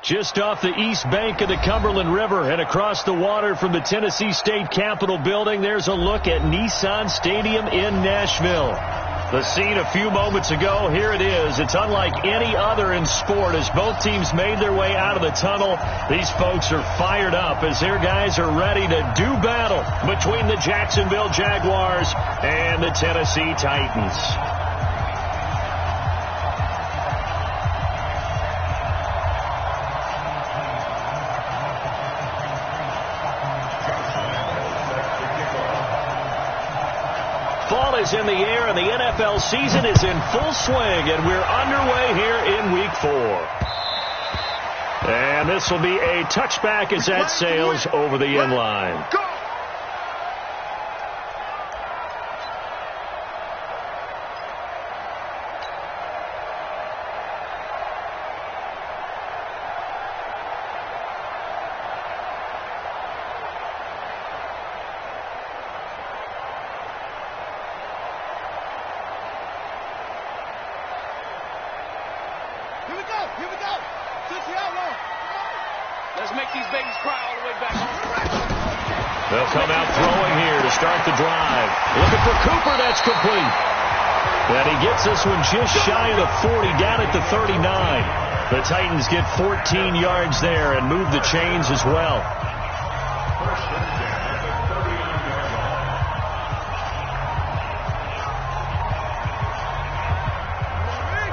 Just off the east bank of the Cumberland River and across the water from the Tennessee State Capitol building, there's a look at Nissan Stadium in Nashville. The scene a few moments ago, here it is. It's unlike any other in sport as both teams made their way out of the tunnel. These folks are fired up as their guys are ready to do battle between the Jacksonville Jaguars and the Tennessee Titans. Fall is in the air, and the NFL season is in full swing, and we're underway here in Week 4. And this will be a touchback as that sails over the end line. Here we go. Let's make these babies cry all the way back home. They'll come out throwing here to start the drive. Looking for Cooper. That's complete. And he gets this one just shy of the 40, down at the 39. The Titans get 14 yards there and move the chains as well.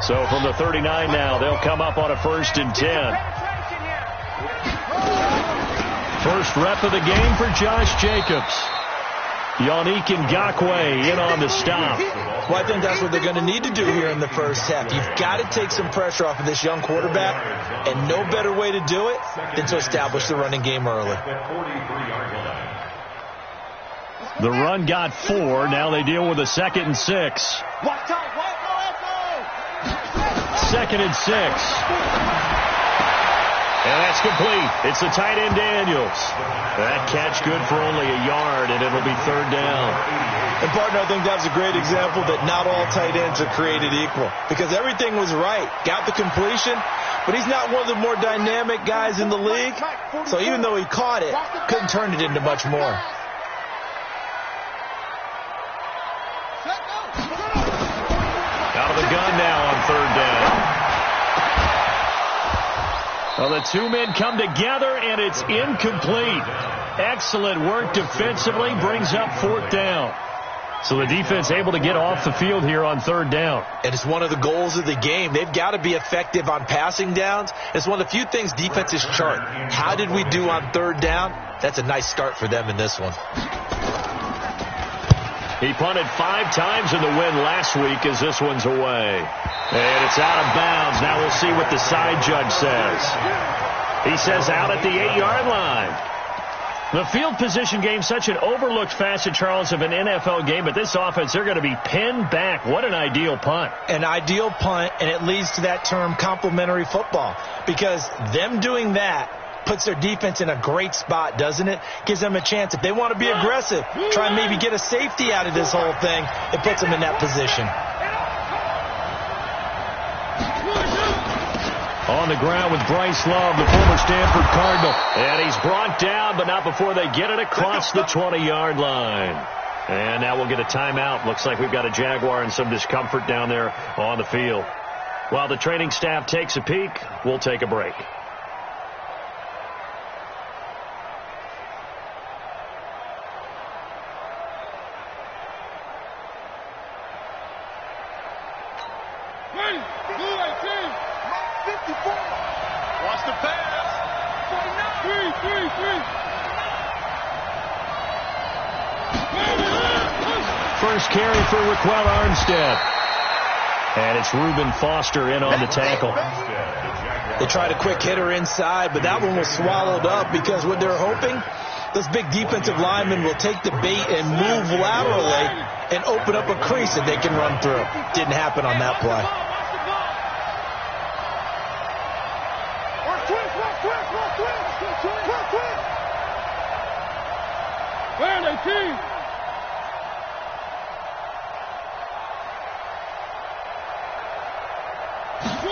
So from the 39 now, they'll come up on a 1st and 10. First rep of the game for Josh Jacobs. Yannick Ngakoue in on the stop. Well, I think that's what they're going to need to do here in the first half. You've got to take some pressure off of this young quarterback, and no better way to do it than to establish the running game early. The run got 4. Now they deal with a 2nd and 6. 2nd and 6. And that's complete. It's the tight end Daniels. That catch good for only a yard, and it'll be 3rd down. And, partner, I think that's a great example that not all tight ends are created equal. Because everything was right. Got the completion, but he's not one of the more dynamic guys in the league. So even though he caught it, couldn't turn it into much more. Out of the gun now on 3rd down. Well, the two men come together, and it's incomplete. Excellent work defensively, brings up 4th down. So the defense able to get off the field here on 3rd down. And it's one of the goals of the game. They've got to be effective on passing downs. It's one of the few things defenses chart. How did we do on 3rd down? That's a nice start for them in this one. He punted 5 times in the win last week as this one's away. And it's out of bounds. Now we'll see what the side judge says. He says out at the 8-yard line. The field position game, such an overlooked facet, Charles, of an NFL game. But this offense, they're going to be pinned back. What an ideal punt. An ideal punt, and it leads to that term complementary football. Because them doing that puts their defense in a great spot, doesn't it? Gives them a chance. If they want to be aggressive, try and maybe get a safety out of this whole thing, it puts them in that position. On the ground with Bryce Love, the former Stanford Cardinal. And he's brought down, but not before they get it across the 20-yard line. And now we'll get a timeout. Looks like we've got a Jaguar and some discomfort down there on the field. While the training staff takes a peek, we'll take a break. Watch the pass. 3. First carry for Raquel Armstead. And it's Reuben Foster in on the tackle. They tried a quick hitter inside, but that one was swallowed up because what they're hoping, this big defensive lineman will take the bait and move laterally and open up a crease that they can run through. Didn't happen on that play.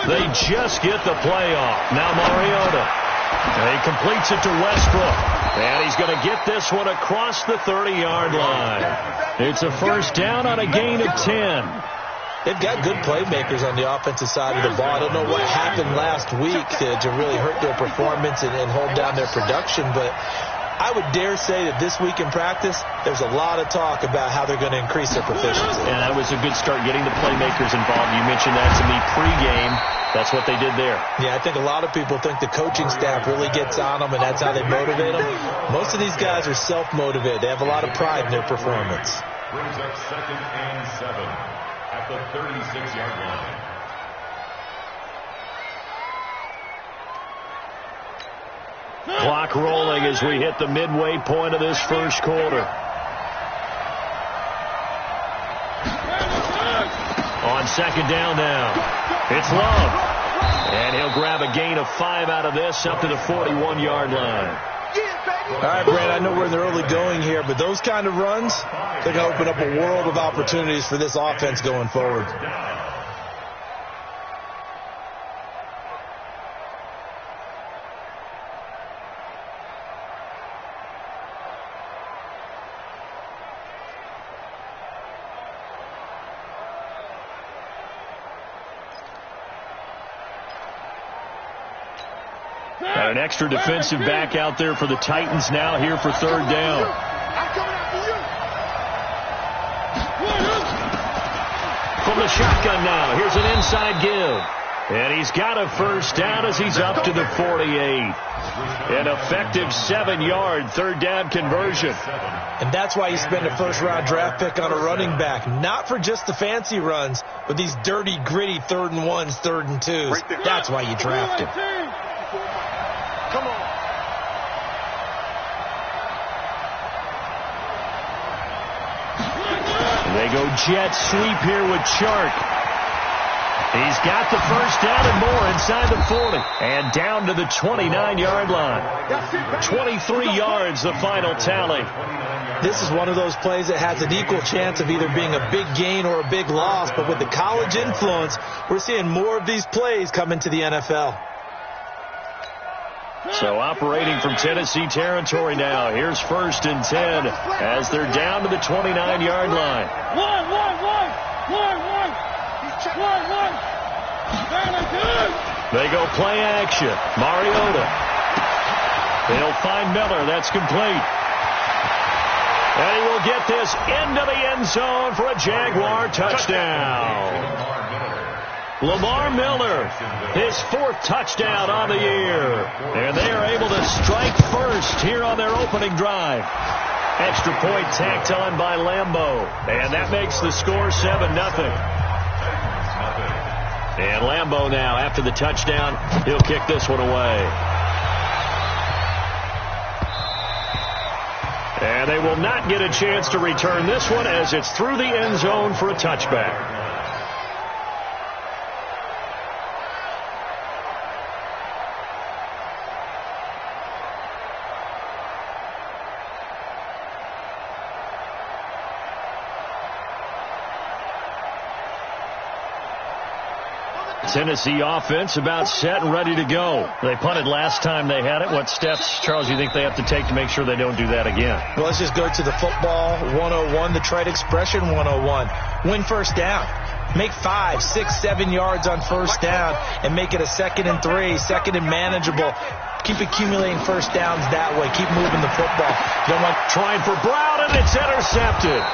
They just get the play off. Now Mariota. He completes it to Westbrook. And he's going to get this one across the 30-yard line. It's a first down on a gain of 10. They've got good playmakers on the offensive side of the ball. I don't know what happened last week to really hurt their performance and hold down their production, but I would dare say that this week in practice, there's a lot of talk about how they're going to increase their proficiency. And that was a good start, getting the playmakers involved. You mentioned that to me pregame. That's what they did there. Yeah, I think a lot of people think the coaching staff really gets on them, and that's how they motivate them. Most of these guys are self-motivated. They have a lot of pride in their performance. Brings up 2nd and 7 at the 36-yard line. Clock rolling as we hit the midway point of this first quarter. On second down now, it's Love. And he'll grab a gain of 5 out of this up to the 41-yard line. All right, Brad, I know we're in the early going here, but those kind of runs, they're going to open up a world of opportunities for this offense going forward. An extra defensive back out there for the Titans now here for third down. From the shotgun now, here's an inside give. And he's got a first down as he's up to the 48. An effective 7-yard third down conversion. And that's why you spend a first-round draft pick on a running back. Not for just the fancy runs, but these dirty, gritty 3rd and 1s, 3rd and 2s. That's why you draft him. Come on. They go jet sweep here with Chark. He's got the first down and more inside the 40. And down to the 29-yard line. 23 yards, the final tally. This is one of those plays that has an equal chance of either being a big gain or a big loss. But with the college influence, we're seeing more of these plays come into the NFL. So operating from Tennessee territory now. Here's 1st and 10 as they're down to the 29-yard line. They go play action. Mariota. They'll find Miller. That's complete. And he will get this into the end zone for a Jaguar touchdown. Lamar Miller, his 4th touchdown on the year. And they are able to strike first here on their opening drive. Extra point tacked on by Lambeau. And that makes the score 7-0. And Lambeau now, after the touchdown, he'll kick this one away. And they will not get a chance to return this one as it's through the end zone for a touchback. Tennessee offense about set and ready to go. They punted last time they had it. What steps, Charles, do you think they have to take to make sure they don't do that again? Well, let's just go to the football 101, the trade expression 101. Win first down. Make 5, 6, 7 yards on first down and make it a 2nd and 3, 2nd and manageable. Keep accumulating first downs that way. Keep moving the football. You don't want trying for Brown, and it's intercepted.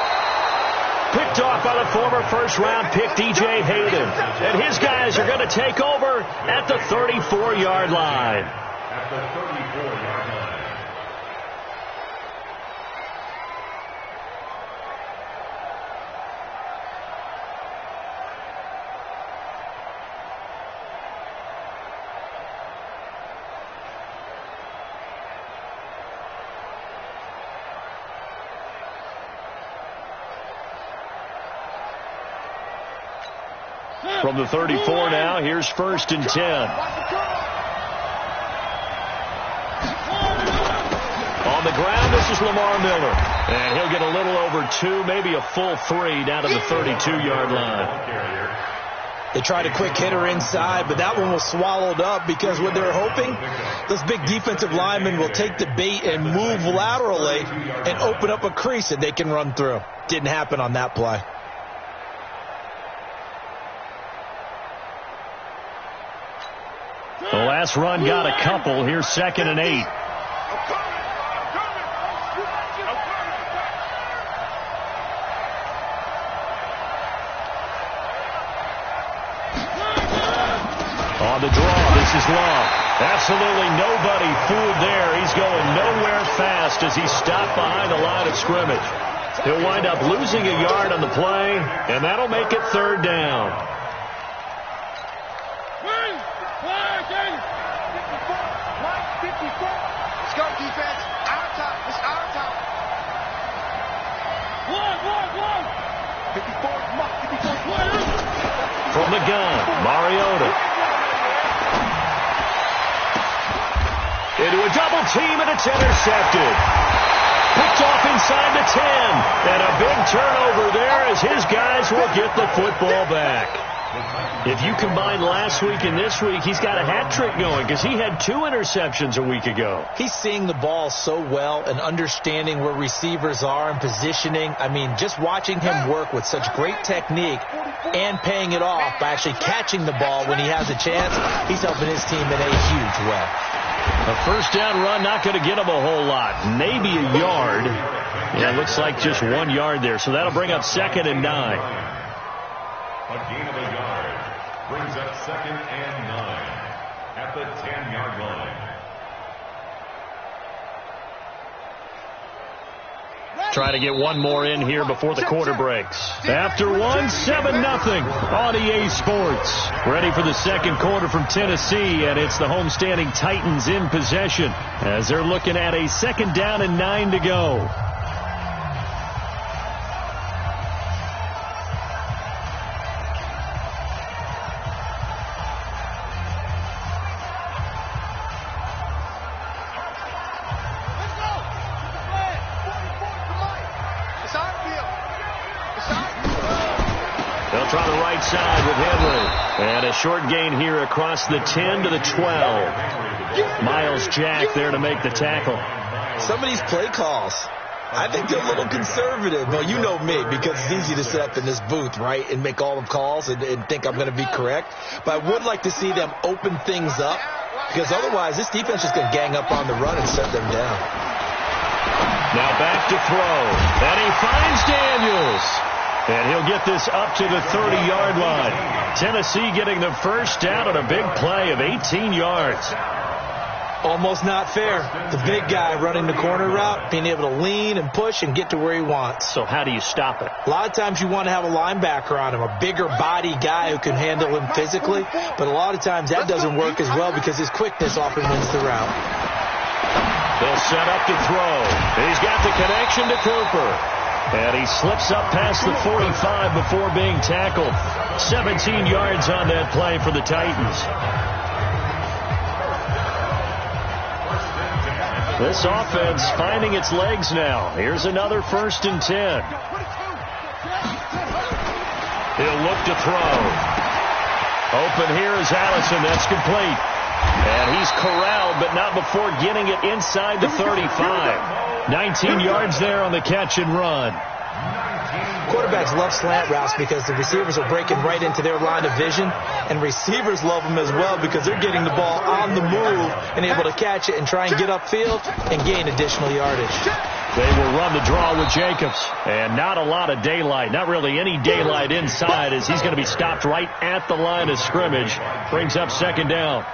Picked off by the former first-round pick, DJ Hayden. And his guys are going to take over at the 34-yard line. At the 34-yard line. From the 34 now, here's 1st and 10. On the ground, this is Lamar Miller. And he'll get a little over 2, maybe a full 3 down to the 32-yard line. They tried a quick hitter inside, but that one was swallowed up because what they're hoping, those big defensive linemen will take the bait and move laterally and open up a crease that they can run through. Didn't happen on that play. The last run got a couple. Here's 2nd and 8. On the draw, this is long. Absolutely nobody fooled there. He's going nowhere fast as he's stopped behind the line of scrimmage. He'll wind up losing a yard on the play, and that'll make it 3rd down. Let's go, defense. Our time. It's our time. 54. Come on. 54. From the gun, Mariota. Into a double team, and it's intercepted. Picked off inside the 10. And a big turnover there as his guys will get the football back. If you combine last week and this week, he's got a hat trick going because he had 2 interceptions a week ago. He's seeing the ball so well and understanding where receivers are and positioning. I mean, just watching him work with such great technique and paying it off by actually catching the ball when he has a chance, he's helping his team in a huge way. A 1st down run, not going to get him a whole lot. Maybe a yard. Yeah, it looks like just 1 yard there. So that'll bring up 2nd and 9. A gain of a yard brings up 2nd and 9 at the 10-yard line. Trying to get one more in here before the quarter breaks. After one, 7-0 on EA Sports. Ready for the second quarter from Tennessee, and it's the homestanding Titans in possession as they're looking at a 2nd down and 9 to go. They'll try the right side with Henry. And a short gain here across the 10 to the 12. Miles Jack there to make the tackle. Some of these play calls, I think they're a little conservative. Well, you know me, because it's easy to sit up in this booth, right, and make all the calls and think I'm going to be correct. But I would like to see them open things up, because otherwise this defense is going to gang up on the run and shut them down. Now back to throw. And he finds Daniels. And he'll get this up to the 30-yard line. Tennessee getting the 1st down on a big play of 18 yards. Almost not fair. The big guy running the corner route, being able to lean and push and get to where he wants. So how do you stop it? A lot of times you want to have a linebacker on him, a bigger body guy who can handle him physically. But a lot of times that doesn't work as well because his quickness often wins the route. They'll set up to throw. He's got the connection to Cooper. And he slips up past the 45 before being tackled. 17 yards on that play for the Titans. This offense finding its legs now. Here's another 1st and 10. He'll look to throw. Open here is Allison. That's complete. And he's corralled, but not before getting it inside the 35. 19 yards there on the catch and run. Quarterbacks love slant routes because the receivers are breaking right into their line of vision, and receivers love them as well because they're getting the ball on the move and able to catch it and try and get upfield and gain additional yardage. They will run the draw with Jacobs, and not a lot of daylight, not really any daylight inside as he's going to be stopped right at the line of scrimmage. Brings up 2nd down.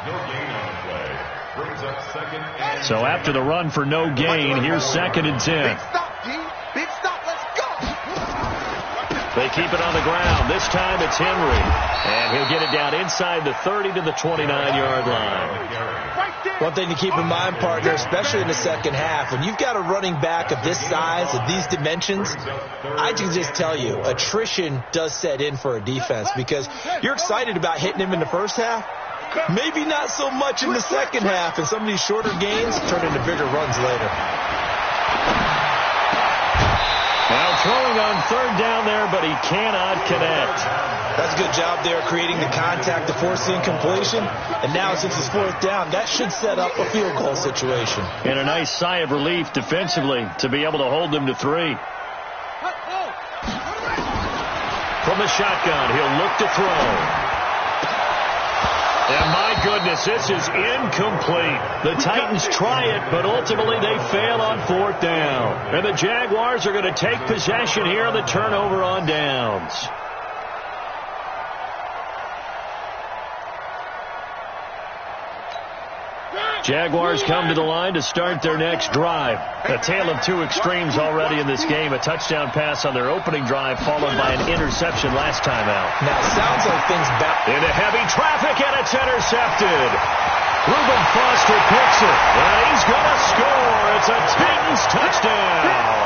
No gain on the play. Brings up 2nd and So after the run for no gain, here's 2nd and 10. Big stop, G. Big stop. Let's go. They keep it on the ground. This time it's Henry. And he'll get it down inside the 30 to the 29-yard line. One thing to keep in mind, partner, especially in the second half, when you've got a running back of this size, of these dimensions, I can just tell you, attrition does set in for a defense because you're excited about hitting him in the first half. Maybe not so much in the second half, and some of these shorter gains turn into bigger runs later. Well, throwing on third down there, but he cannot connect. That's a good job there creating the contact to force the incompletion. And now since it's fourth down, that should set up a field goal situation. And a nice sigh of relief defensively to be able to hold them to 3. From the shotgun, he'll look to throw. And my goodness, this is incomplete. The Titans try it, but ultimately they fail on fourth down. And the Jaguars are going to take possession here on the turnover on downs. Jaguars come to the line to start their next drive. A tale of two extremes already in this game. A touchdown pass on their opening drive followed by an interception last time out. Now, sounds like things back into heavy traffic, and it's intercepted. Reuben Foster picks it, and he's going to score. It's a Titans touchdown.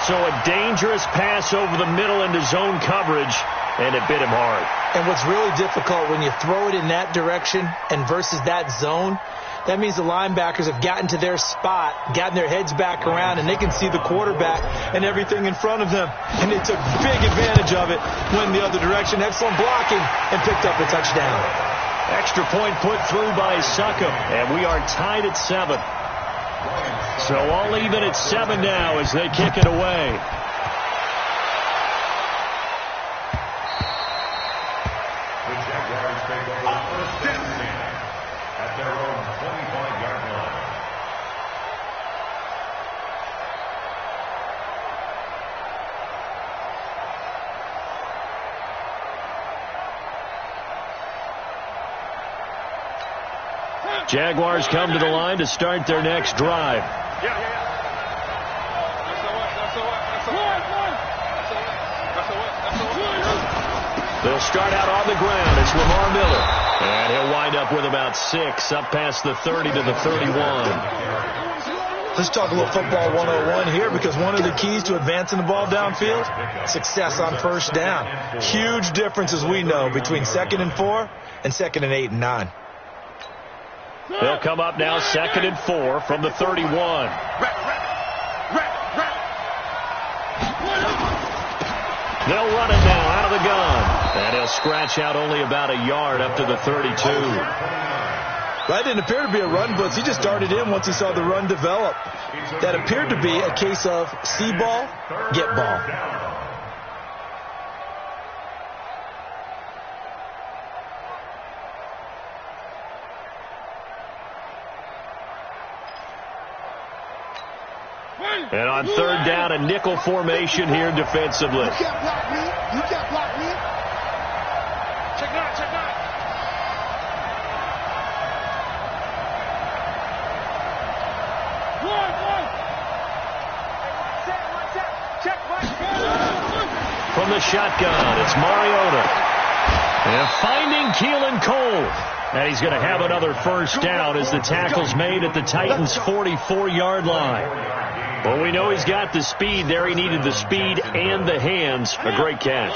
So a dangerous pass over the middle into zone coverage, and it bit him hard. And what's really difficult when you throw it in that direction and versus that zone, that means the linebackers have gotten to their spot, gotten their heads back around, and they can see the quarterback and everything in front of them. And they took big advantage of it, went the other direction, excellent blocking, and picked up a touchdown. Extra point put through by Succop, and we are tied at 7. So all even at 7 now as they kick it away. The Jaguars take over first and 10 at their own 25-yard line. Jaguars come to the line to start their next drive. They'll start out on the ground. It's Lamar Miller. And he'll wind up with about 6 up past the 30 to the 31. Let's talk a little football 101 here, because one of the keys to advancing the ball downfield, success on first down. Huge difference, as we know, between 2nd and 4 and 2nd and 8 and 9. They'll come up now 2nd and 4 from the 31. They'll run it now out of the gun. And he'll scratch out only about a yard up to the 32. That didn't appear to be a run blitz. He just darted in once he saw the run develop. That appeared to be a case of see ball, get ball. And on third down, a nickel formation here defensively. You can't block me. You can't block me. Check that, check that. From the shotgun, it's Mariota. And finding Keelan Cole. And he's going to have another first down as the tackle's made at the Titans' 44-yard line. Well, we know he's got the speed there. He needed the speed and the hands. A great catch.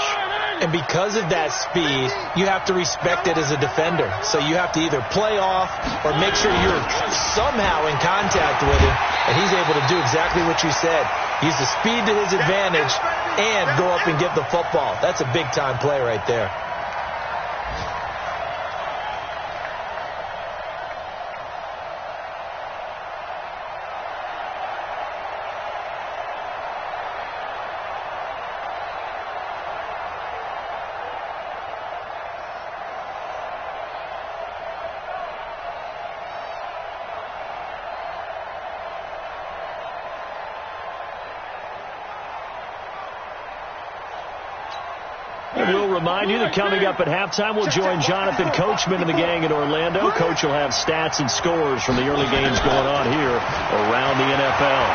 And because of that speed, you have to respect it as a defender. So you have to either play off or make sure you're somehow in contact with him. And he's able to do exactly what you said. Use the speed to his advantage and go up and get the football. That's a big-time play right there. And we'll remind you that coming up at halftime, we'll join Jonathan Coachman and the gang in Orlando. Coach will have stats and scores from the early games going on here around the NFL.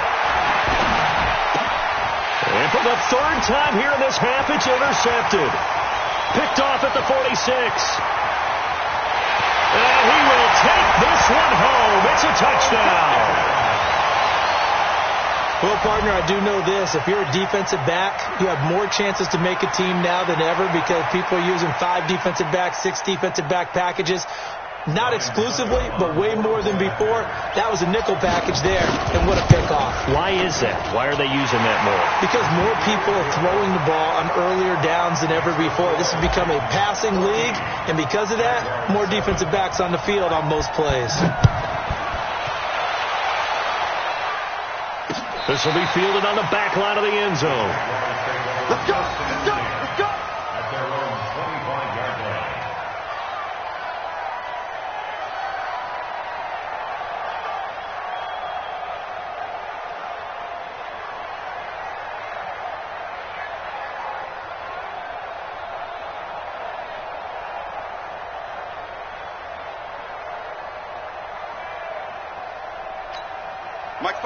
And for the third time here in this half, it's intercepted. Picked off at the 46. And he will take this one home. It's a touchdown. Well, partner, I do know this. If you're a defensive back, you have more chances to make a team now than ever because people are using 5 defensive backs, 6 defensive back packages. Not exclusively, but way more than before. That was a nickel package there, and what a pickoff. Why is that? Why are they using that more? Because more people are throwing the ball on earlier downs than ever before. This has become a passing league, and because of that, more defensive backs on the field on most plays. This will be fielded on the back line of the end zone. Let's go! Let's go! Let's go! At their own 25-yard line.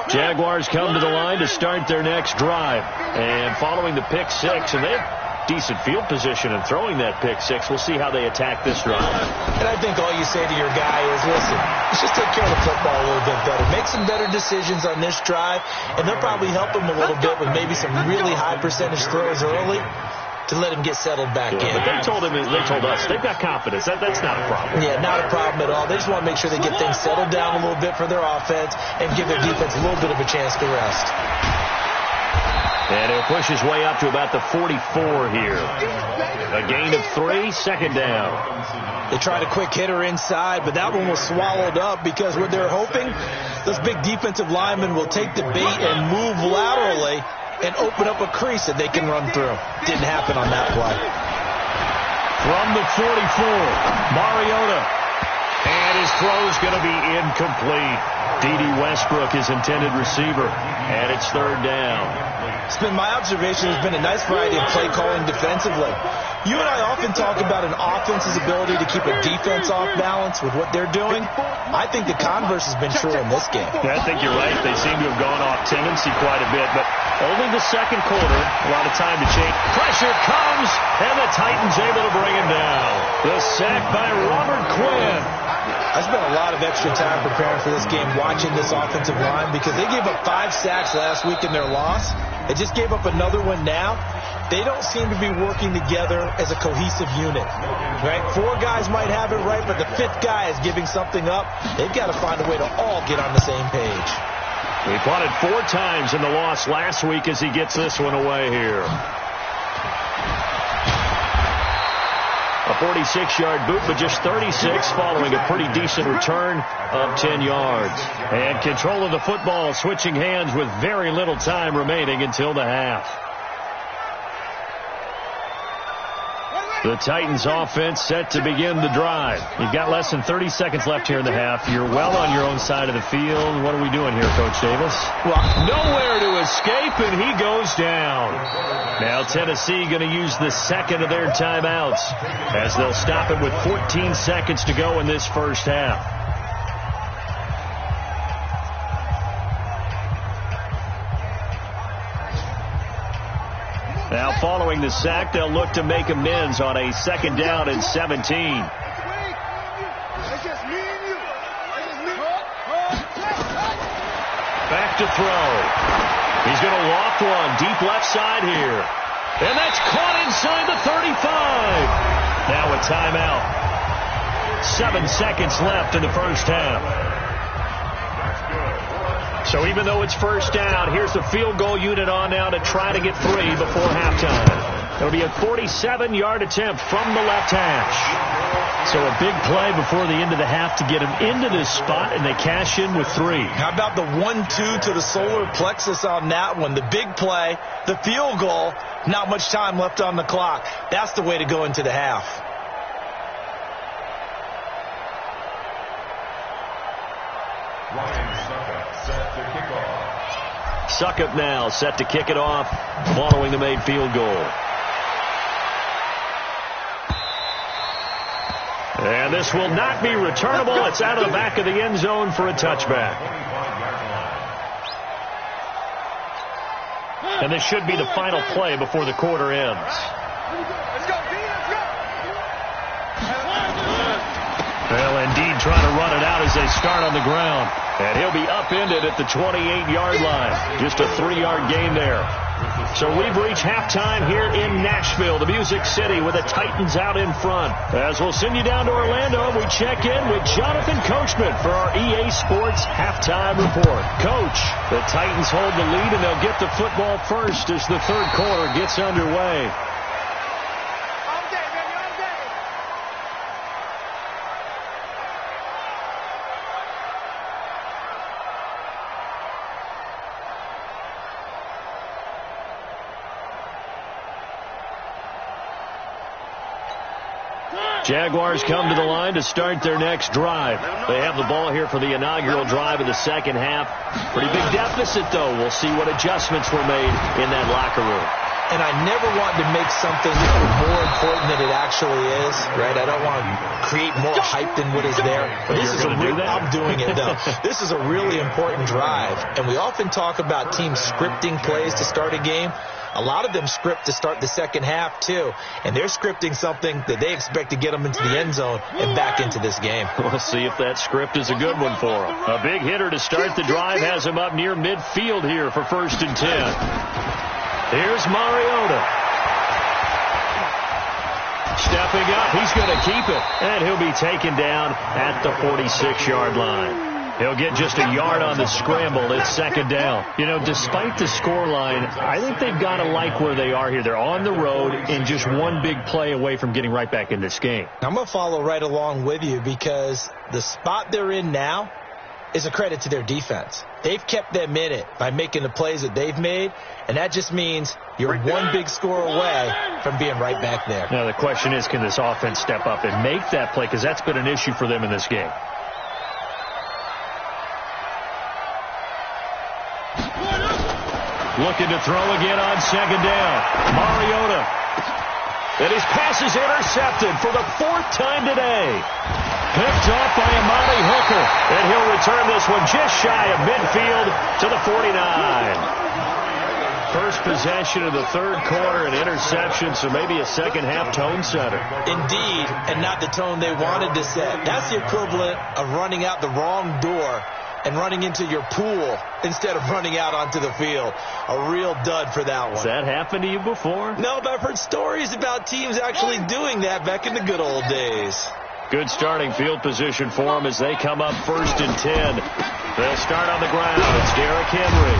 Jaguars come to the line to start their next drive. And following the pick six, and they have decent field position in throwing that pick six. We'll see how they attack this drive. And I think all you say to your guy is, listen, let's just take care of the football a little bit better. Make some better decisions on this drive, and they'll probably help him a little bit with maybe some really high percentage throws early to let him get settled back in. But they told us, they've got confidence. That's not a problem. Yeah, not a problem at all. They just want to make sure they get things settled down a little bit for their offense and give their defense a little bit of a chance to rest. And he'll push his way up to about the 44 here. A gain of 3, second down. They tried a quick hitter inside, but that one was swallowed up because what they're hoping, those big defensive linemen will take the bait and move laterally and open up a crease that they can run through. Didn't happen on that play. From the 44, Mariota. And his throw's going to be incomplete. D.D. Westbrook, his intended receiver. And it's third down. It's been my observation. There's been a nice variety of play calling defensively. You and I often talk about an offense's ability to keep a defense off balance with what they're doing. I think the converse has been true in this game. I think you're right. They seem to have gone off tendency quite a bit, but only the second quarter. A lot of time to change. Pressure comes, and the Titans able to bring him down. The sack by Robert Quinn. I spent a lot of extra time preparing for this game, watching this offensive line, because they gave up 5 sacks last week in their loss. They just gave up another one now. They don't seem to be working together as a cohesive unit. Right? 4 guys might have it right, but the 5th guy is giving something up. They've got to find a way to all get on the same page. He punted 4 times in the loss last week as he gets this one away here. A 46-yard boot, but just 36 following a pretty decent return of 10 yards. And control of the football, switching hands with very little time remaining until the half. The Titans offense set to begin the drive. You've got less than 30 seconds left here in the half. You're well on your own side of the field. What are we doing here, Coach Davis? Well, nowhere to escape, and he goes down. Now Tennessee going to use the second of their timeouts as they'll stop it with 14 seconds to go in this first half. Now, following the sack, they'll look to make amends on a second down and 17. Back to throw. He's going to loft one deep left side here. And that's caught inside the 35. Now a timeout. 7 seconds left in the first half. So even though it's first down, here's the field goal unit on now to try to get 3 before halftime. It'll be a 47-yard attempt from the left hash. So a big play before the end of the half to get him into this spot, and they cash in with 3. How about the 1-2 to the solar plexus on that one? The big play, the field goal, not much time left on the clock. That's the way to go into the half. Succop now set to kick it off following the made field goal. And this will not be returnable. It's out of the back of the end zone for a touchback. And this should be the final play before the quarter ends. Well, indeed, trying to run it out as they start on the ground. And he'll be upended at the 28-yard line. Just a 3-yard gain there. So we've reached halftime here in Nashville, the Music City, with the Titans out in front. As we'll send you down to Orlando, we check in with Jonathan Coachman for our EA Sports Halftime Report. Coach, the Titans hold the lead, and they'll get the football first as the third quarter gets underway. Jaguars come to the line to start their next drive. They have the ball here for the inaugural drive of the second half. Pretty big deficit, though. We'll see what adjustments were made in that locker room. And I never want to make something more important than it actually is, right? I don't want to create more hype than what is there. But this is I'm doing it, though. This is a really important drive. And we often talk about teams scripting plays to start a game. A lot of them script to start the second half, too. And they're scripting something that they expect to get them into the end zone and back into this game. We'll see if that script is a good one for them. A big hitter to start the drive has him up near midfield here for 1st and 10. Here's Mariota. Stepping up, he's going to keep it. And he'll be taken down at the 46-yard line. He'll get just a yard on the scramble. It's second down. You know, despite the scoreline, I think they've got to like where they are here. They're on the road and just one big play away from getting right back in this game. I'm going to follow right along with you because the spot they're in now is a credit to their defense. They've kept them in it by making the plays that they've made, and that just means you're one big score away from being right back there. Now, the question is, can this offense step up and make that play? Because that's been an issue for them in this game. Looking to throw again on second down. Mariota. And his pass is intercepted for the 4th time today. Picked off by Amani Hooker. And he'll return this one just shy of midfield to the 49. First possession of the third quarter, an interception, so maybe a second-half tone setter. Indeed, and not the tone they wanted to set. That's the equivalent of running out the wrong door and running into your pool instead of running out onto the field. A real dud for that one. Has that happened to you before? No, but I've heard stories about teams actually doing that back in the good old days. Good starting field position for them as they come up 1st and 10. They'll start on the ground. It's Derrick Henry.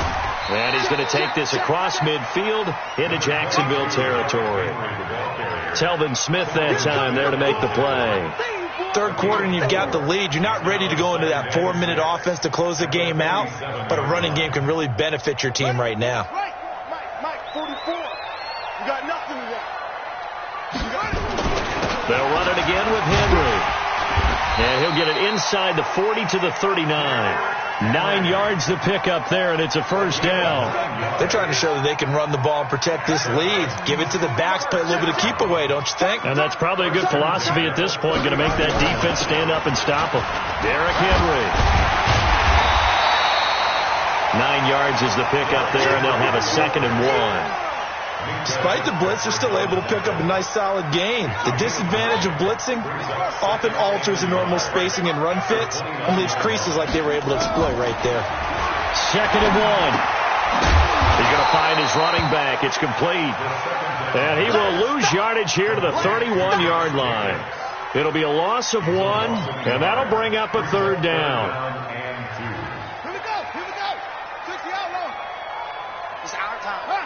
And he's going to take this across midfield into Jacksonville territory. Telvin Smith that time there to make the play. Third quarter and you've got the lead. You're not ready to go into that 4-minute offense to close the game out, but a running game can really benefit your team right now. Mike, 44. You got nothing to that. They'll run it again with Henry. And he'll get it inside the 40 to the 39. 9 yards to pick up there, and it's a first down. They're trying to show that they can run the ball and protect this lead. Give it to the backs, play a little bit of keep away, don't you think? And that's probably a good philosophy at this point, going to make that defense stand up and stop them. Derrick Henry. 9 yards is the pickup there, and they'll have a 2nd and 1. Despite the blitz, they're still able to pick up a nice solid gain. The disadvantage of blitzing often alters the normal spacing and run fits and leaves creases like they were able to exploit right there. 2nd and 1. He's going to find his running back. It's complete. And he will lose yardage here to the 31-yard line. It'll be a loss of 1, and that'll bring up a 3rd down. Here we go. 60 out long. It's our time.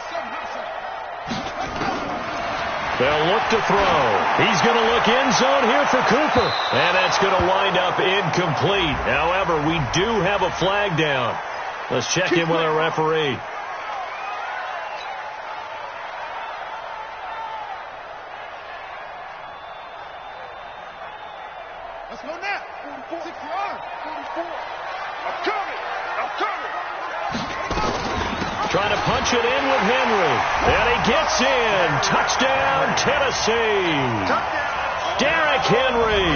They'll look to throw. He's going to look end zone here for Cooper. And that's going to wind up incomplete. However, we do have a flag down. Let's check in with our referee. Let's go now. 44. 6 yards. 44. I'm coming. Trying to punch it in with Henry. And he gets in. Touchdown, Tennessee. Derrick Henry,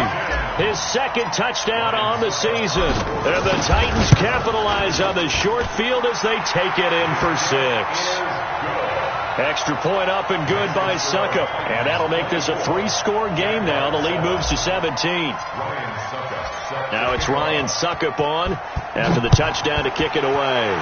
his 2nd touchdown on the season. And the Titans capitalize on the short field as they take it in for 6. Extra point up and good by Suckup. And that'll make this a 3-score game now. The lead moves to 17. Now it's Ryan Suckup on after the touchdown to kick it away.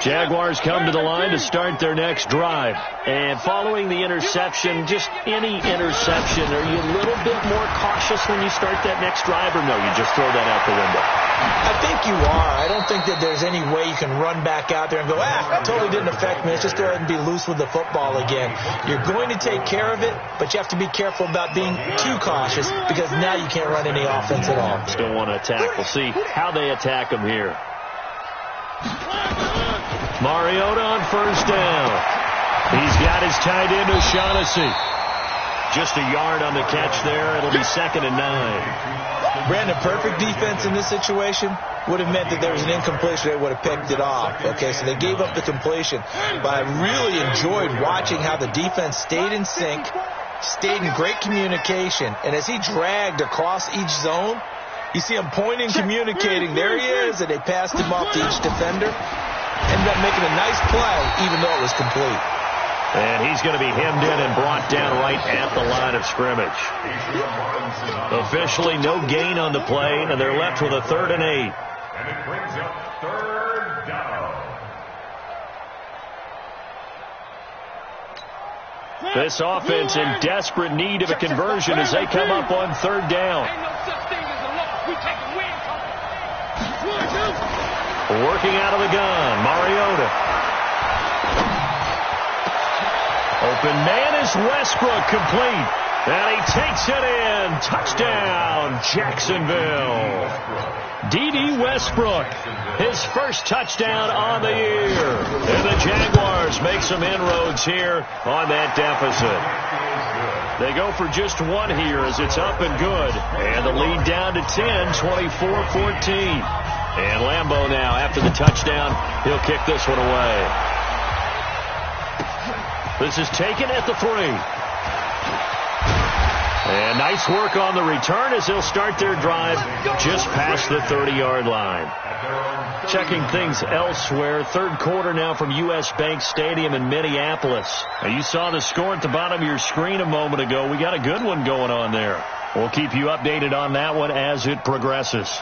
Jaguars come to the line to start their next drive. And following the interception, just any interception, are you a little bit more cautious when you start that next drive, or no, you just throw that out the window? I think you are. I don't think that there's any way you can run back out there and go, it totally didn't affect me. Let's just go ahead and be loose with the football again. You're going to take care of it, but you have to be careful about being too cautious because now you can't run any offense at all. Still want to attack. We'll see how they attack them here. Mariota on first down. He's got his tight end O'Shaughnessy. Just a yard on the catch there. It'll be 2nd and 9. Brandon, perfect defense in this situation would have meant that there was an incompletion. They would have picked it off. Okay, so they gave up the completion. But I really enjoyed watching how the defense stayed in sync, stayed in great communication. And as he dragged across each zone, you see him pointing, communicating. There he is, and they passed him off to each defender. Ended up making a nice play, even though it was complete. And he's going to be hemmed in and brought down right at the line of scrimmage. Officially no gain on the play, and they're left with a 3rd and 8. And it brings up 3rd down. This offense in desperate need of a conversion as they come up on 3rd down. Working out of the gun, Mariota. Open man is Westbrook, complete. And he takes it in. Touchdown, Jacksonville. D.D. Westbrook, his first touchdown on the year. And the Jaguars make some inroads here on that deficit. They go for just one here as it's up and good. And the lead down to 10, 24-14. And Lambeau now, after the touchdown, he'll kick this one away. This is taken at the 3. And nice work on the return as they'll start their drive just past the 30-yard line. Checking things elsewhere, 3rd quarter now from U.S. Bank Stadium in Minneapolis. Now, you saw the score at the bottom of your screen a moment ago. We got a good one going on there. We'll keep you updated on that one as it progresses.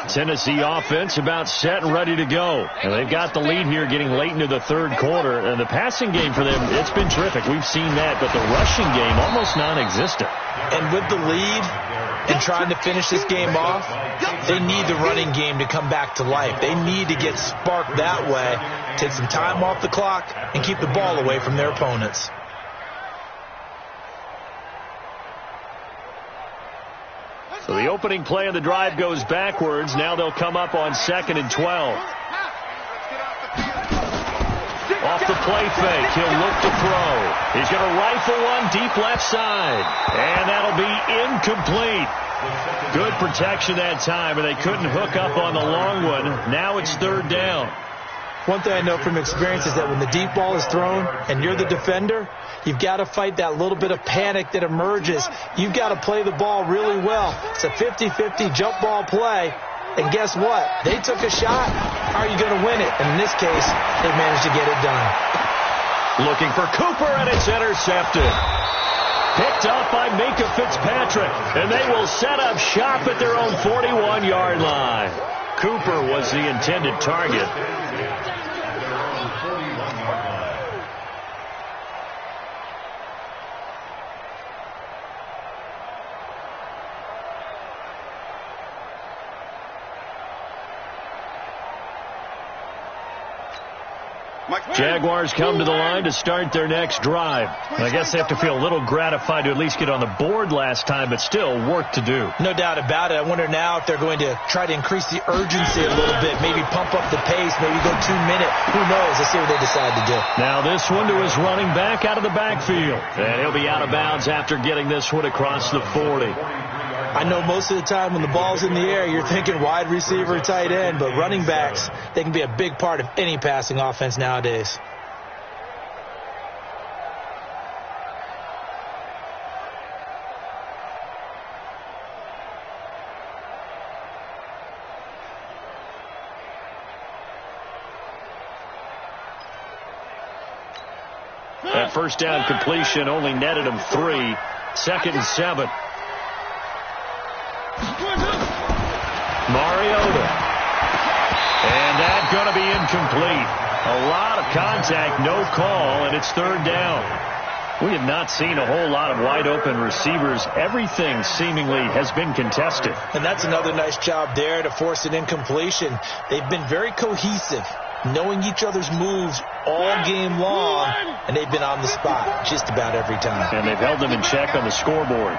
Tennessee offense about set and ready to go. And they've got the lead here getting late into the 3rd quarter. And the passing game for them, it's been terrific. We've seen that. But the rushing game, almost non-existent. And with the lead and trying to finish this game off, they need the running game to come back to life. They need to get sparked that way, take some time off the clock, and keep the ball away from their opponents. So the opening play of the drive goes backwards. Now they'll come up on 2nd and 12. Off the play fake, he'll look to throw. He's going to rifle one deep left side. And that'll be incomplete. Good protection that time, and they couldn't hook up on the long one. Now it's 3rd down. One thing I know from experience is that when the deep ball is thrown and you're the defender, you've got to fight that little bit of panic that emerges. You've got to play the ball really well. It's a 50-50 jump ball play. And guess what? They took a shot. How are you going to win it? And in this case, they managed to get it done. Looking for Cooper, and it's intercepted. Picked up by Minka Fitzpatrick. And they will set up shop at their own 41-yard line. Cooper was the intended target. Jaguars come to the line to start their next drive. I guess they have to feel a little gratified to at least get on the board last time, but still work to do. No doubt about it. I wonder now if they're going to try to increase the urgency a little bit, maybe pump up the pace, maybe go 2 minute. Who knows? Let's see what they decide to do. Now this one to his running back out of the backfield. And he'll be out of bounds after getting this one across the 40. I know most of the time when the ball's in the air, you're thinking wide receiver, tight end, but running backs, they can be a big part of any passing offense nowadays. That first down completion only netted him 3. 2nd and 7. Mariota. And that's going to be incomplete. A lot of contact, no call, and it's third down. We have not seen a whole lot of wide-open receivers. Everything seemingly has been contested. And that's another nice job there to force an incompletion. They've been very cohesive, knowing each other's moves all game long, and they've been on the spot just about every time. And they've held them in check on the scoreboard.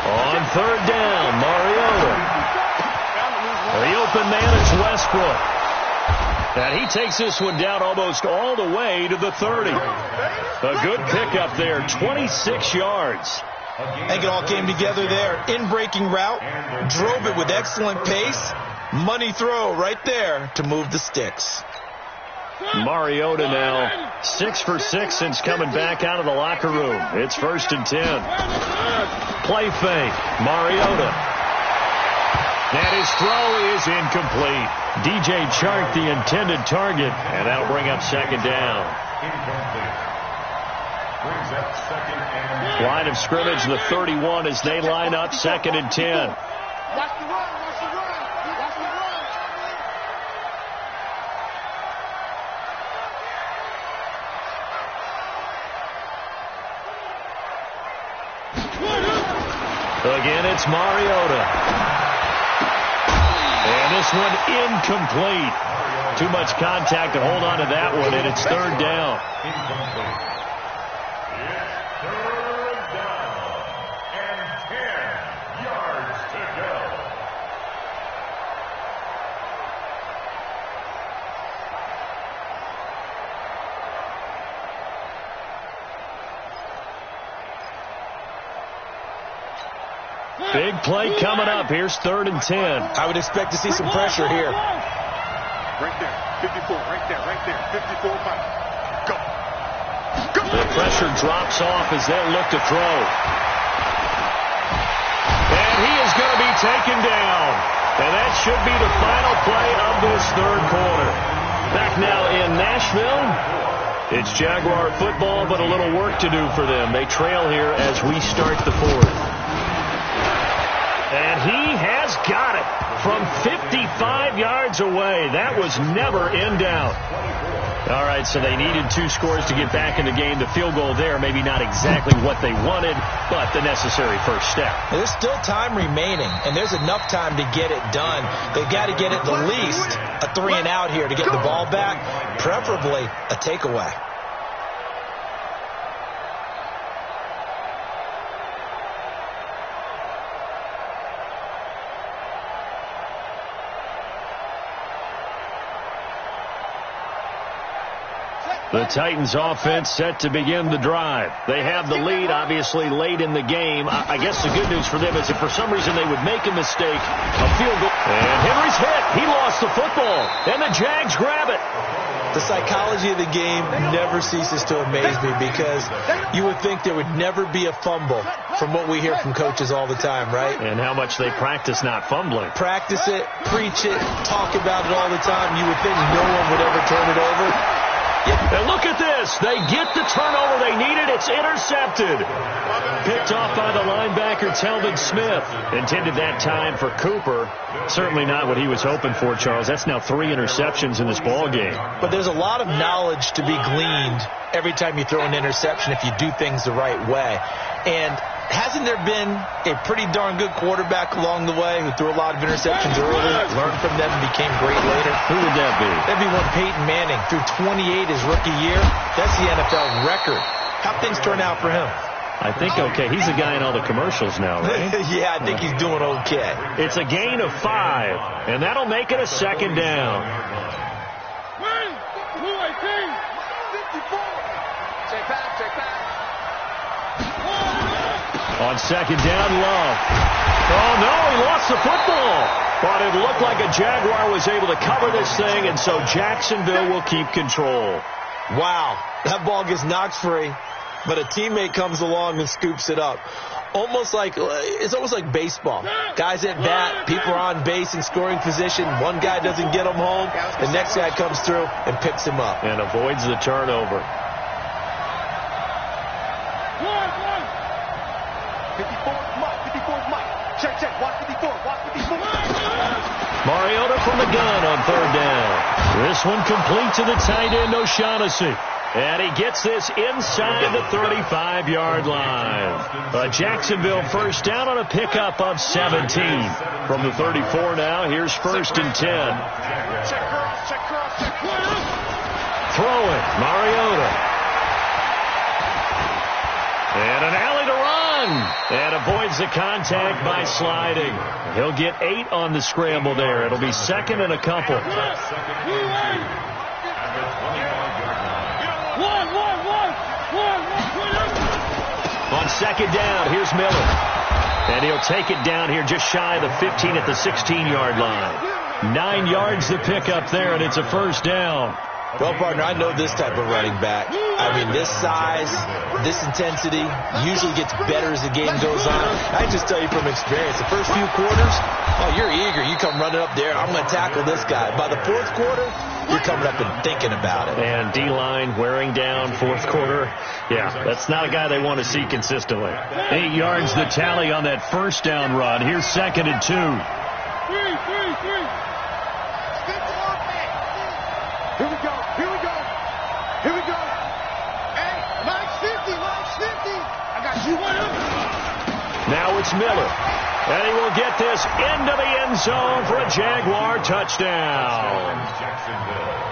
On third down, Mariota. The open man is Westbrook. And he takes this one down almost all the way to the 30. A good pickup there, 26 yards. I think it all came together there. In-breaking route, drove it with excellent pace. Money throw right there to move the sticks. Mariota now 6 for 6 since coming back out of the locker room. It's 1st and 10. Play fake. Mariota. And his throw is incomplete. DJ Chark the intended target, and that'll bring up 2nd down. Incomplete. Brings up 2nd and... Line of scrimmage, the 31 as they line up 2nd and 10. Watch the run, watch the run, watch the run. Again, it's Mariota. And this one incomplete. Too much contact to hold on to that one, and it's 3rd down. Incomplete. It's 3rd down and 10 yards to go. Big play coming up. Here's 3rd and 10. I would expect to see some pressure here. Right there, 54, right there, 54, 5. Go. Go. The pressure drops off as they look to throw. And he is going to be taken down. And that should be the final play of this 3rd quarter. Back now in Nashville. It's Jaguar football, but a little work to do for them. They trail here as we start the 4th. And he has got it from 55 yards away. That was never in doubt. All right, so they needed 2 scores to get back in the game. The field goal there, maybe not exactly what they wanted, but the necessary first step. There's still time remaining, and there's enough time to get it done. They've got to get at the least a 3 and out here to get the ball back, preferably a takeaway. The Titans offense set to begin the drive. They have the lead, obviously, late in the game. I guess the good news for them is if for some reason they would make a mistake, a field goal. And Henry's hit. He lost the football. And the Jags grab it. The psychology of the game never ceases to amaze me because you would think there would never be a fumble from what we hear from coaches all the time, right? And how much they practice not fumbling. Practice it, preach it, talk about it all the time. You would think no one would ever turn it over. And look at this. They get the turnover they needed. It's intercepted. Picked off by the linebacker, Telvin Smith. Intended that time for Cooper. Certainly not what he was hoping for, Charles. That's now 3 interceptions in this ball game. But there's a lot of knowledge to be gleaned every time you throw an interception if you do things the right way. And hasn't there been a pretty darn good quarterback along the way who threw a lot of interceptions early, learned from them, and became great later? Who would that be? That'd be one Peyton Manning. Threw 28 his rookie year. That's the NFL record. How'd things turn out for him? I think okay. He's a guy in all the commercials now, right? Yeah, I think he's doing okay. It's a gain of 5, and that'll make it a 2nd down. On 2nd down, Love. Oh, no, he lost the football. But it looked like a Jaguar was able to cover this thing, and so Jacksonville will keep control. Wow, that ball gets knocked free, but a teammate comes along and scoops it up. Almost like it's almost like baseball. Guys at bat, people are on base in scoring position. One guy doesn't get him home. The next guy comes through and picks him up. And avoids the turnover. 54's Mike. 54's Mike. Check, check. Watch 54. Watch 54. Mariota from the gun on third down. This one complete to the tight end, O'Shaughnessy. And he gets this inside the 35-yard line. A Jacksonville first down on a pickup of 17. From the 34 now, here's first and 10. Check cross, check cross, check cross. Throwing, Mariota. And an alley to run. And avoids the contact by sliding. He'll get 8 on the scramble there. It'll be second and a couple. On second down, here's Miller. And he'll take it down here just shy of the 15 at the 16-yard line. 9 yards to pick up there, and it's a first down. Well, partner, I know this type of running back. I mean, this size, this intensity usually gets better as the game goes on. I just tell you from experience, the first few quarters, oh, you're eager. You come running up there. I'm going to tackle this guy. By the fourth quarter, you're coming up and thinking about it. And D-line wearing down fourth quarter. Yeah, that's not a guy they want to see consistently. 8 yards the tally on that first down run. Here's second and 2. Here we go. Here we go. Here we go. Hey, line 50, line 50. I got you. Now it's Miller. And he will get this into the end zone for a Jaguar touchdown.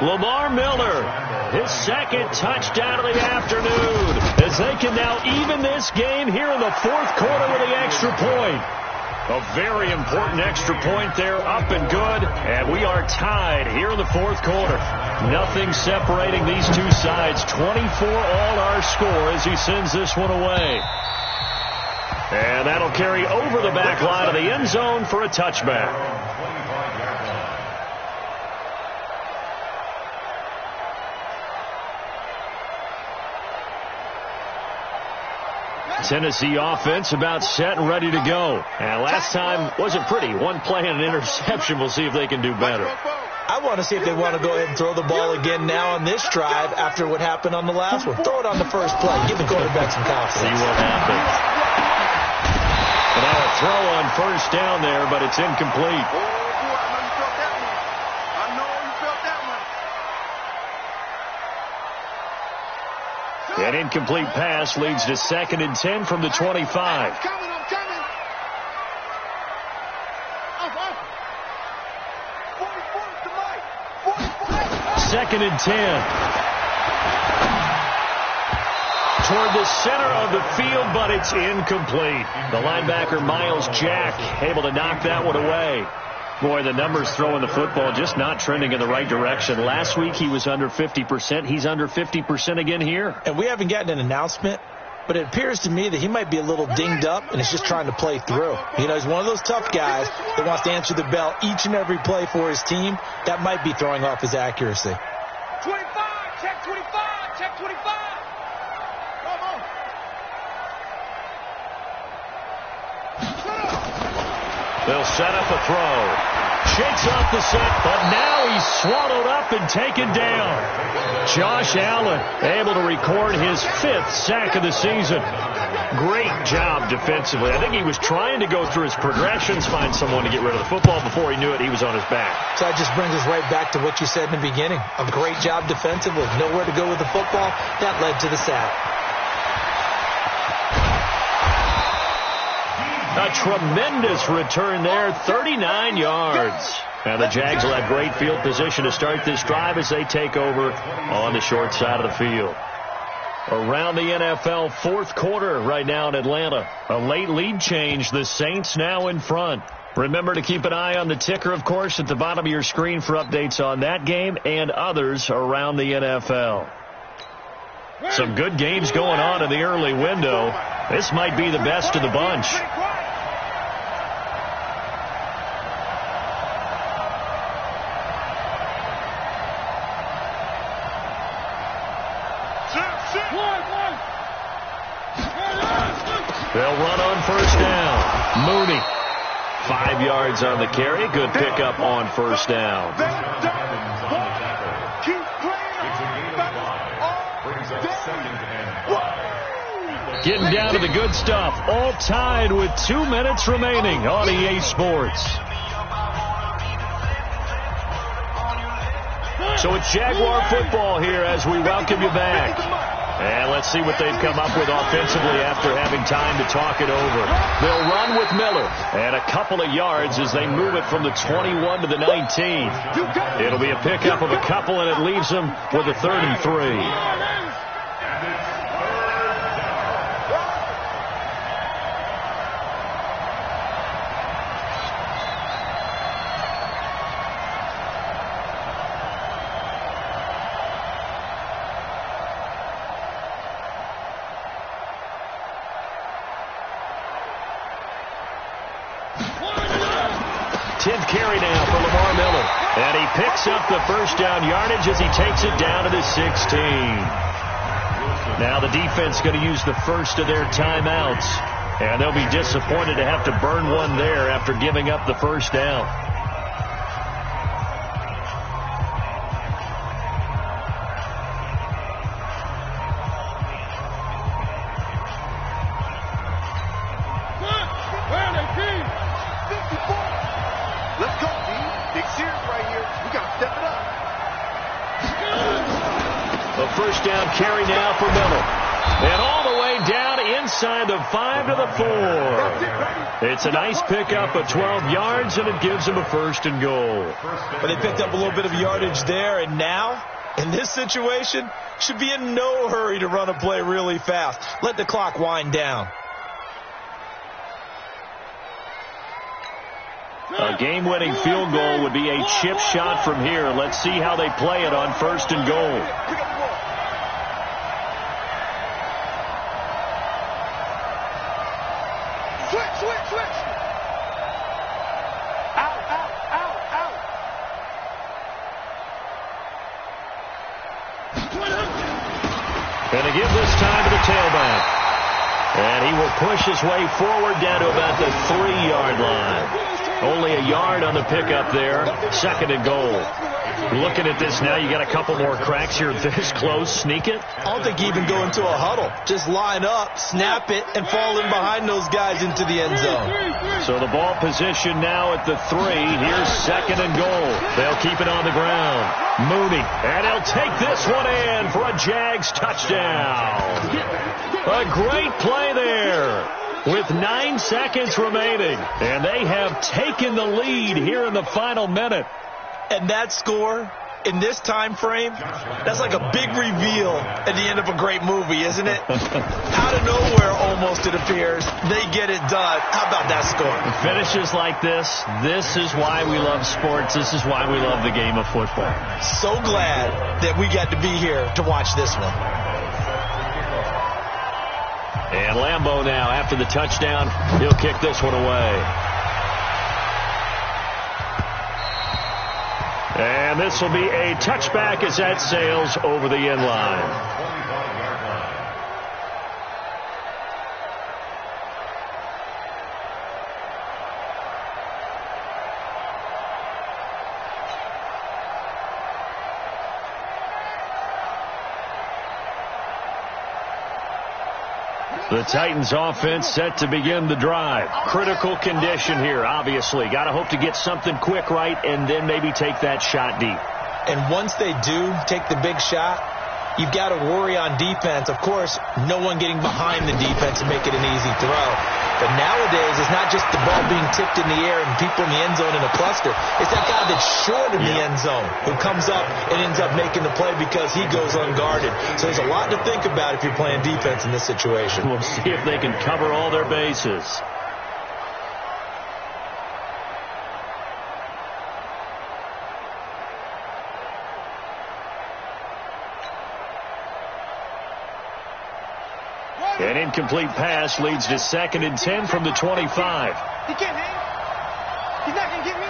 Lamar Miller, his second touchdown of the afternoon, as they can now even this game here in the fourth quarter with the extra point. A very important extra point there, up and good, and we are tied here in the fourth quarter. Nothing separating these two sides. 24 all our score as he sends this one away. And that'll carry over the back line of the end zone for a touchback. Tennessee offense about set and ready to go. And last time wasn't pretty. One play and an interception. We'll see if they can do better. I want to see if they want to go ahead and throw the ball again now on this drive after what happened on the last one. Throw it on the first play. Give the quarterback some confidence. See what happens. And now a throw on first down there, but it's incomplete. Oh, boy, I know you felt that one. An incomplete pass leads to second and 10 from the 25. I'm coming. Second and 10. Toward the center of the field, but it's incomplete. The linebacker, Miles Jack, able to knock that one away. Boy, the numbers throwing the football just not trending in the right direction. Last week he was under 50%. He's under 50% again here. And we haven't gotten an announcement, but it appears to me that he might be a little dinged up and is just trying to play through. You know, he's one of those tough guys that wants to answer the bell each and every play for his team. That might be throwing off his accuracy. 25, check 25, check 25. Come on. They'll set up a throw. Shakes off the set, but now he's swallowed up and taken down. Josh Allen able to record his 5th sack of the season. Great job defensively. I think he was trying to go through his progressions, find someone to get rid of the football. Before he knew it, he was on his back. So that just brings us right back to what you said in the beginning. A great job defensively. Nowhere to go with the football. That led to the sack. A tremendous return there, 39 yards. And the Jags will have great field position to start this drive as they take over on the short side of the field. Around the NFL, fourth quarter right now in Atlanta. A late lead change. The Saints now in front. Remember to keep an eye on the ticker, of course, at the bottom of your screen for updates on that game and others around the NFL. Some good games going on in the early window. This might be the best of the bunch. They'll run on first down. Mooney. 5 yards on the carry. Good pickup on first down. Getting down to the good stuff. All tied with 2 minutes remaining on EA Sports. So it's Jaguar football here as we welcome you back. And let's see what they've come up with offensively after having time to talk it over. They'll run with Miller. And a couple of yards as they move it from the 21 to the 19. It'll be a pickup of a couple, and it leaves them with a 3rd and 3. 10th carry now for Lamar Miller. And he picks up the first down yardage as he takes it down to the 16. Now the defense going to use the first of their timeouts. And they'll be disappointed to have to burn one there after giving up the first down. First down carry now for Miller. And all the way down inside the 5 to the 4. It's a nice pickup of 12 yards, and it gives them a 1st and goal. But they picked up a little bit of yardage there, and now, in this situation, should be in no hurry to run a play really fast. Let the clock wind down. A game-winning field goal would be a chip shot from here. Let's see how they play it on 1st and goal. Switch. Out. And they give this time to the tailback. And he will push his way forward down to about the 3-yard line. Only a yard on the pickup there. 2nd and goal. Looking at this now, you got a couple more cracks here this close. Sneak it? I don't think you even go into a huddle. Just line up, snap it, and fall in behind those guys into the end zone. So the ball position now at the 3. Here's 2nd and goal. They'll keep it on the ground. Mooney. And he'll take this one in for a Jags touchdown. A great play there. With 9 seconds remaining. And they have taken the lead here in the final minute. And that score, in this time frame, that's like a big reveal at the end of a great movie, isn't it? Out of nowhere, almost, it appears, they get it done. How about that score? Finishes like this. This is why we love sports. This is why we love the game of football. So glad that we got to be here to watch this one. And Lambeau now, after the touchdown, he'll kick this one away. And this will be a touchback as that sails over the end line. The Titans offense set to begin the drive. Critical condition here, obviously. Got to hope to get something quick right and then maybe take that shot deep. And once they do take the big shot, you've got to worry on defense. Of course, no one getting behind the defense and make it an easy throw. But nowadays, it's not just the ball being tipped in the air and people in the end zone in a cluster. It's that guy that's short in the end zone who comes up and ends up making the play because he goes unguarded. So there's a lot to think about if you're playing defense in this situation. We'll see if they can cover all their bases. An incomplete pass leads to 2nd and 10 from the 25. He can't hang. He's not going to get me.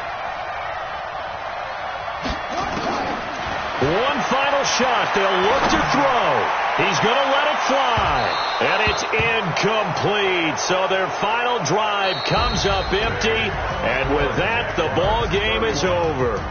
One final shot. They'll look to throw. He's going to let it fly. And it's incomplete. So their final drive comes up empty. And with that, the ball game is over.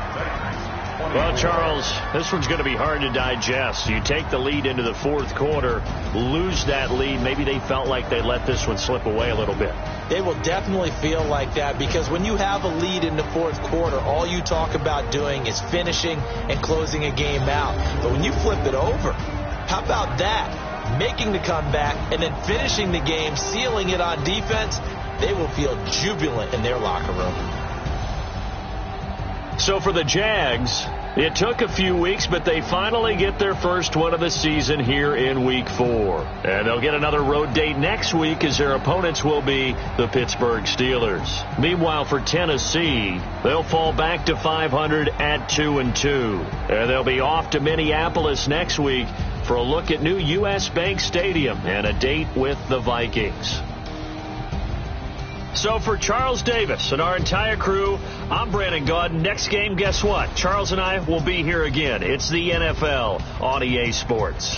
Well, Charles, this one's going to be hard to digest. You take the lead into the fourth quarter, lose that lead. Maybe they felt like they let this one slip away a little bit. They will definitely feel like that because when you have a lead in the fourth quarter, all you talk about doing is finishing and closing a game out. But when you flip it over, how about that? Making the comeback and then finishing the game, sealing it on defense, they will feel jubilant in their locker room. So for the Jags, it took a few weeks, but they finally get their first one of the season here in Week 4. And they'll get another road date next week as their opponents will be the Pittsburgh Steelers. Meanwhile, for Tennessee, they'll fall back to 500 at 2-2. And they'll be off to Minneapolis next week for a look at new U.S. Bank Stadium and a date with the Vikings. So for Charles Davis and our entire crew, I'm Brandon Gaudin. Next game, guess what? Charles and I will be here again. It's the NFL on EA Sports.